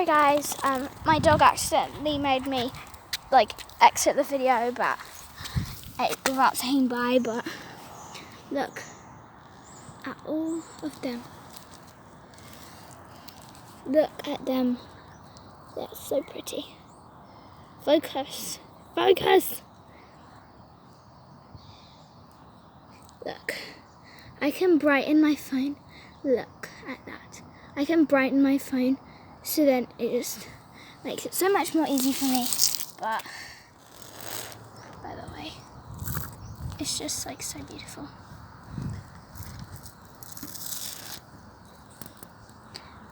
sorry guys, my dog accidentally made me like exit the video but without saying bye, but look at all of them. Look at them. They're so pretty. Focus. Focus. Look. I can brighten my phone. Look at that. I can brighten my phone so then it just makes it so much more easy for me. But by the way, it's just like so beautiful.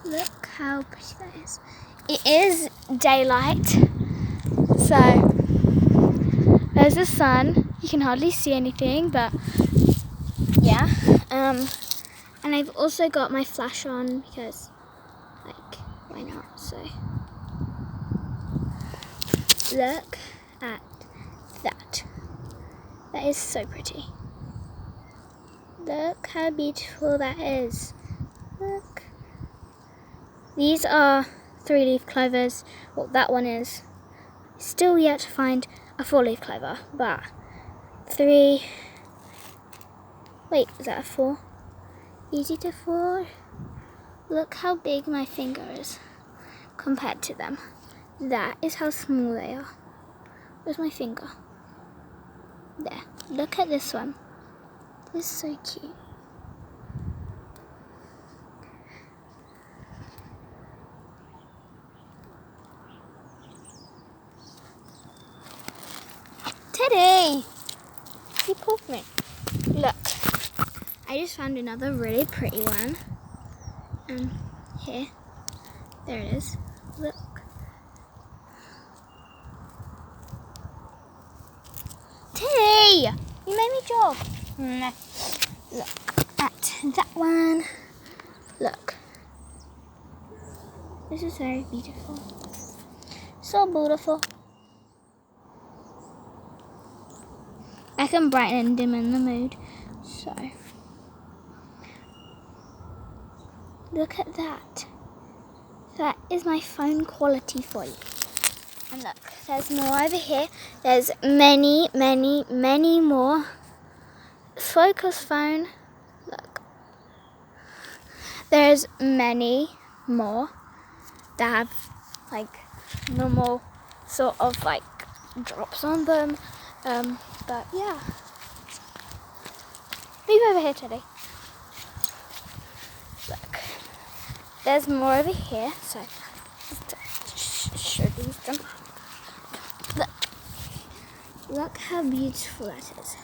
Look how pretty that is. It is daylight, so there's the sun. You can hardly see anything, but yeah. And I've also got my flash on because, like, why not? So look at that. That is so pretty. Look how beautiful that is. Look. These are 3-leaf clovers. Well, that one is. Still yet to find a 4-leaf clover, but 3. Wait, is that a 4? Easy to 4. Look how big my finger is compared to them. That is how small they are. Where's my finger? There. Look at this one. This is so cute. Teddy! He pulled me. Look. I just found another really pretty one. Here. There it is. Look. Teddy! You made me jog. Look at that one. Look. This is very beautiful. So beautiful. I can brighten and dim in the mood. So. Look at that. That is my phone quality for you. And look, there's more over here. There's many, many, many more. Focus phone. Look. There's many more that have like normal sort of like drops on them. But yeah. Move over here, Teddy. Look. There's more over here, so show these them. Look how beautiful that is.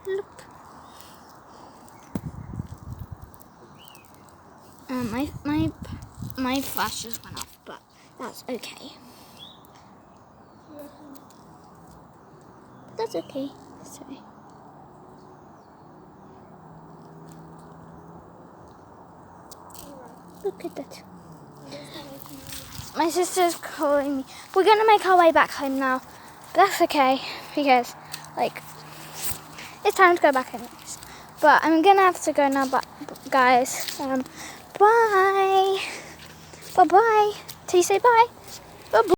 Look. My flash just went off, but that's okay. That's okay. Sorry. Look at that. My sister's calling me. We're gonna make our way back home now. But that's okay because, like, it's time to go back anyways. But I'm gonna have to go now. But guys, bye. Bye bye. Till you say bye. Bye bye.